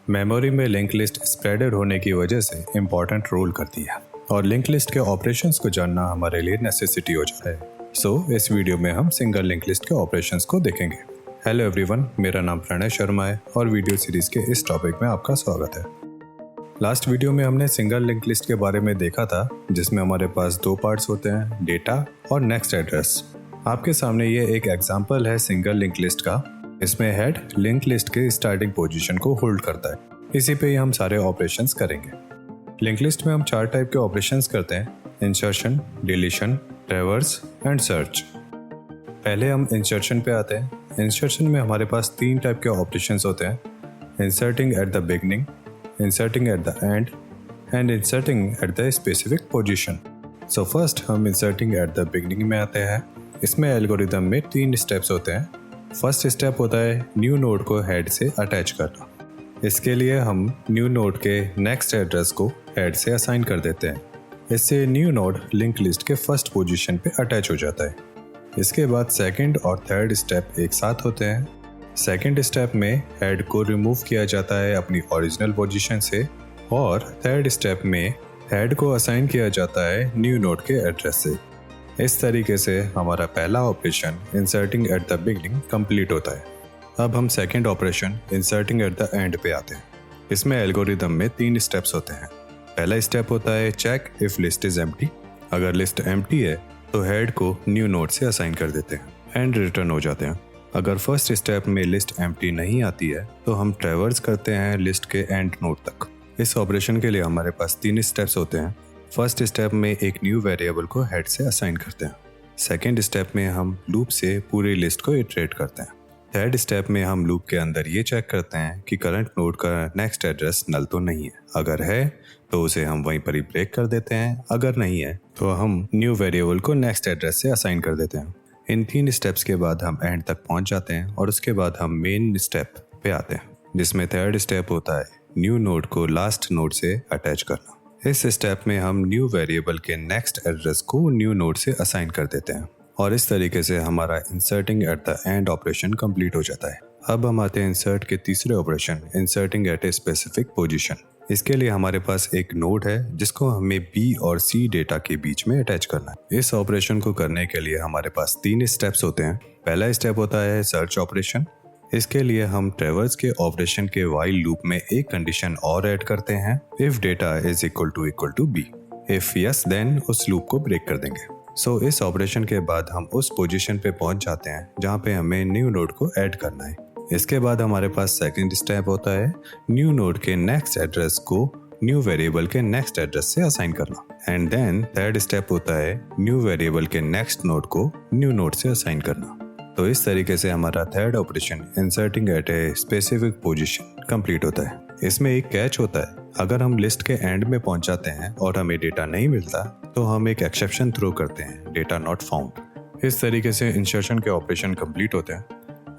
Memory में link list spreaded होने की वजह से इम्पोर्टेंट रोल करती है और लिंक लिस्ट के ऑपरेशंस को जानना हमारे लिए नेसेसिटी हो जाता है। इस वीडियो में हम सिंगल लिंक लिस्ट के ऑपरेशंस को देखेंगे। हेलो एवरीवन, मेरा नाम प्रणय शर्मा है और वीडियो सीरीज के इस टॉपिक में आपका स्वागत है। लास्ट वीडियो में हमने सिंगल लिंक लिस्ट के बारे में देखा था, जिसमें हमारे पास दो पार्ट्स होते हैं, डेटा और नेक्स्ट एड्रेस। आपके सामने ये एक एग्जांपल है सिंगल लिंक लिस्ट का। इसमें हेड लिंक लिस्ट के स्टार्टिंग पोजीशन को होल्ड करता है। इसी पे ही हम सारे ऑपरेशंस करेंगे। लिंक लिस्ट में हम 4 टाइप के ऑपरेशंस करते हैं: insertion, deletion, traverse and search. पहले हम इंसर्शन पे आते हैं। इंसर्शन में हमारे पास 3 टाइप के ऑपरेशंस होते हैं: inserting eight the beginning, inserting eight the end and inserting at the specific position. First हम इंसर्टिंग एट द बिगनिंग में आते हैं। इसमें एल्गोरिदम में 3 स्टेप्स होते हैं। फर्स्ट स्टेप होता है न्यू नोड को हेड से अटैच करना। इसके लिए हम न्यू नोड के नेक्स्ट एड्रेस को हेड से असाइन कर देते हैं। इससे न्यू नोड लिंक लिस्ट के फर्स्ट पोजीशन पे अटैच हो जाता है। इसके बाद सेकंड और थर्ड स्टेप एक साथ होते हैं। सेकंड स्टेप में हेड को रिमूव किया जाता है अपनी ओरिजिनल पोजीशन से और थर्ड स्टेप में हेड को असाइन किया जाता है न्यू नोड के एड्रेस से। इस तरीके से हमारा पहला operation inserting eight the beginning complete होता है। अब हम second operation inserting eight the and पे आते हैं। इसमें एल्गोरिदम में 3 स्टेप्स होते हैं। पहला स्टेप होता है check if list is empty. अगर लिस्ट एम्प्टी है तो हेड को न्यू नोड से असाइन कर देते हैं, एंड रिटर्न हो जाते हैं। अगर फर्स्ट स्टेप में लिस्ट एम्प्टी नहीं आती है तो हम ट्रैवर्स करते हैं लिस्ट के एंड नोड तक। इस ऑपरेशन के लिए हमारे पास 3 स्टेप्स होते हैं। फर्स्ट स्टेप में एक न्यू वेरिएबल को हेड से असाइन करते हैं। सेकेंड स्टेप में हम लूप से पूरी लिस्ट को इटरेट करते हैं। थर्ड स्टेप में हम लूप के अंदर ये चेक करते हैं कि करंट नोड का नेक्स्ट एड्रेस नल तो नहीं है। अगर है तो उसे हम वहीं पर ही ब्रेक कर देते हैं, अगर नहीं है तो हम न्यू वेरिएबल को नेक्स्ट एड्रेस से असाइन कर देते हैं। इन 3 स्टेप्स के बाद हम एंड तक पहुंच जाते हैं और उसके बाद हम मेन स्टेप पे आते हैं, जिसमें थर्ड स्टेप होता है न्यू नोड को लास्ट नोड से अटैच करना। इस स्टेप में हम न्यू वेरिएबल के नेक्स्ट एड्रेस को न्यू नोड से असाइन कर देते हैं और इस तरीके से हमारा inserting eight the and operation complete हो जाता है। अब हम आते हैं इंसर्ट के तीसरे operation, inserting at a specific position. इसके लिए हमारे पास एक नोड है जिसको हमें बी और सी डेटा के बीच में अटैच करना है। इस ऑपरेशन को करने के लिए हमारे पास 3 स्टेप्स होते हैं। पहला स्टेप होता है सर्च ऑपरेशन। इसके लिए हम ट्रैवर्स के ऑपरेशन के व्हाइल लूप में एक कंडीशन और ऐड करते हैं, if data is equal to B. If yes then उस लूप को ब्रेक कर देंगे। इस ऑपरेशन के बाद हम उस पोजीशन पे पहुंच जाते हैं जहां पे हमें न्यू नोड को ऐड करना है। इसके बाद हमारे पास सेकंड स्टेप होता है न्यू नोड के नेक्स्ट एड्रेस को न्यू वेरिएबल के नेक्स्ट एड्रेस से असाइन करना, एंड देन थर्ड स्टेप होता है न्यू वेरिएबल के नेक्स्ट नोड को न्यू नोड से असाइन करना। तो इस तरीके से हमारा third operation inserting at a specific position complete होता है। इसमें एक कैच होता है, अगर हम लिस्ट के एंड में पहुंच जाते हैं और हमें डेटा नहीं मिलता तो हम एक एक्सेप्शन थ्रो करते हैं, डेटा नॉट फाउंड। इस तरीके से इंसर्शन के ऑपरेशन कंप्लीट होते हैं।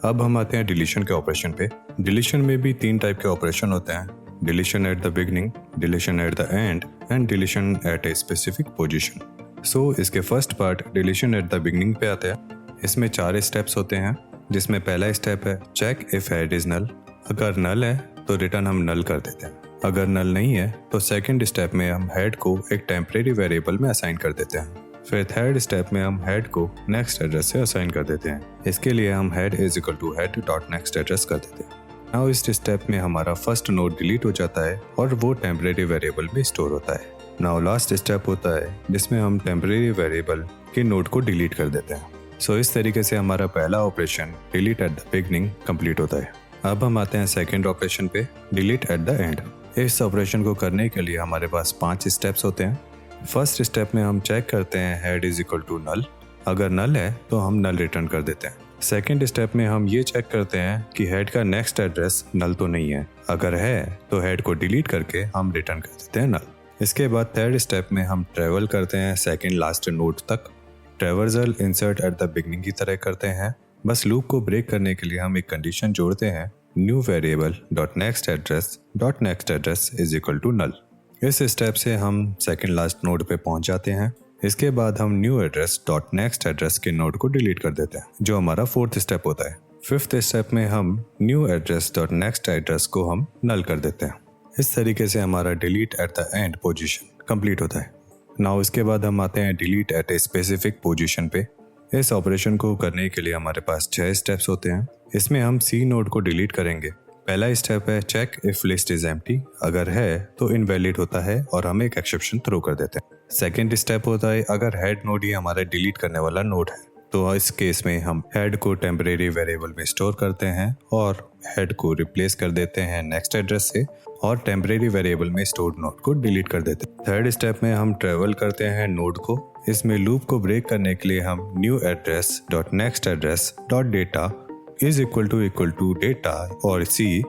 अब हम आते हैं डिलीशन के ऑपरेशन पे। डिलीशन में भी 3 टाइप के ऑपरेशन होते हैं: deletion at the beginning, deletion at the end and deletion at a specific position. इसके first part deletion at the beginning पे आते हैं। इसमें 4 स्टेप्स होते हैं, जिसमें पहला स्टेप है check if head is null. अगर नल है तो रिटर्न हम नल कर देते हैं। अगर नल नहीं है तो सेकंड स्टेप में हम हेड को एक टेम्परेरी वेरिएबल में असाइन कर देते हैं। फिर थर्ड स्टेप में हम हेड को नेक्स्ट एड्रेस से असाइन कर देते हैं। इसके लिए हम head is equal to head dot next address कर देते हैं। नाउ इस स्टेप में हमारा फर्स्ट नोड डिलीट हो जाता है और वो टेम्परेरी वेरिएबल में स्टोर होता है। नाउ लास्ट स्टेप होता है जिसमें हम टेम्परेरी वेरिएबल के नोड को डिलीट कर देते हैं। इस तरीके से हमारा पहला operation delete at the beginning complete होता है। अब हम आते हैं सेकंड ऑपरेशन पे, डिलीट एट द एंड। इस ऑपरेशन को करने के लिए हमारे पास 5 स्टेप्स होते हैं। फर्स्ट स्टेप में हम चेक करते हैं head is equal to null. अगर नल है तो हम नल रिटर्न कर देते हैं। सेकंड स्टेप में हम ये चेक करते हैं कि हेड का नेक्स्ट एड्रेस नल तो नहीं है। अगर है तो हेड को डिलीट करके हम रिटर्न कर देते हैं नल। इसके बाद थर्ड स्टेप में हम ट्रेवल करते हैं सेकंड लास्ट नोड तक। Traversal insert eight the beginning की तरह करते हैं, बस लूप को ब्रेक करने के लिए हम एक कंडीशन जोड़ते हैं, new variable dot next address is equal to null. इस स्टेप से हम सेकंड लास्ट नोड पे पहुंच जाते हैं। इसके बाद हम new address dot next address के नोड को डिलीट कर देते हैं, जो हमारा फोर्थ स्टेप होता है। फिफ्थ स्टेप में हम new address dot next address को हम नल कर देते हैं। इस तरीके से हमारा delete at the end position complete होता है। नाउ इसके बाद हम आते हैं delete at a specific position पे। इस ऑपरेशन को करने के लिए हमारे पास 6 स्टेप्स होते हैं। इसमें हम सी नोड को डिलीट करेंगे। पहला स्टेप है check if list is empty, अगर है तो इनवैलिड होता है और हम एक एक्सेप्शन थ्रो कर देते हैं। सेकेंड स्टेप होता है अगर हेड नोड ही हमारा डिलीट करने वाला नोड है तो इस केस में हम हेड को टेम्परेरी वेरिएबल में स्टोर करते हैं और हेड को रिप्लेस कर देते हैं नेक्स्ट एड्रेस से और टेम्परेरी वेरिएबल में स्टोर्ड नोड को डिलीट कर देते हैं। थर्ड स्टेप में हम ट्रेवल करते हैं नोड को। इसमें लूप को ब्रेक करने के लिए हम new address dot next address dot data is equal to data और सी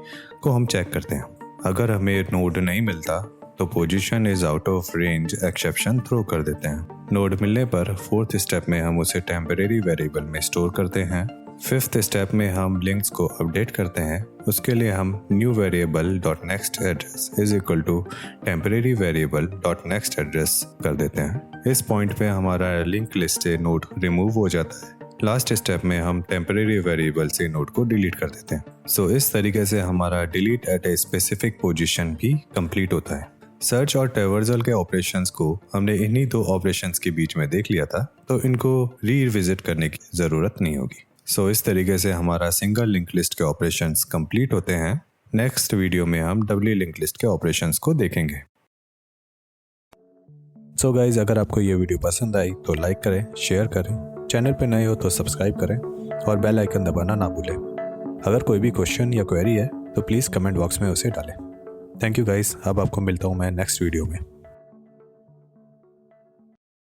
को हम चेक करते हैं। अगर हमें नोड नहीं मिलता तो position is out of range exception throw कर देते हैं। नोड मिलने पर फोर्थ स्टेप में हम उसे टेम्परेरी वेरिएबल में स्टोर करते हैं। फिफ्थ स्टेप में हम लिंक्स को अपडेट करते हैं। उसके लिए हम new variable dot next address is equal to temporary variable dot next address कर देते हैं। इस पॉइंट पे हमारा लिंक लिस्ट से नोड रिमूव हो जाता है। लास्ट स्टेप में हम टेम्परेरी वेरिएबल से नोड को डिलीट कर देते हैं। सो इस तरीके से हमारा delete at a specific position भी कंप्लीट होता है। सर्च और ट्रैवर्सल के ऑपरेशंस को हमने इन्हीं 2 ऑपरेशंस के बीच में देख लिया था, तो इनको रीविजिट करने की ज़रूरत नहीं होगी। सो इस तरीके से हमारा सिंगल लिंक लिस्ट के ऑपरेशंस कंप्लीट होते हैं। नेक्स्ट वीडियो में हम डबली लिंक लिस्ट के ऑपरेशंस को देखेंगे। सो गाइज, अगर आपको ये वीडियो पसंद आई तो लाइक करें, शेयर करें, चैनल पे नए हो तो सब्सक्राइब करें और बेल आइकन दबाना ना भूलें। अगर कोई भी क्वेश्चन या क्वेरी है तो प्लीज़ कमेंट बॉक्स में उसे डालें। Thank you guys. अब आपको मिलता हूँ मैं नेक्स्ट वीडियो में।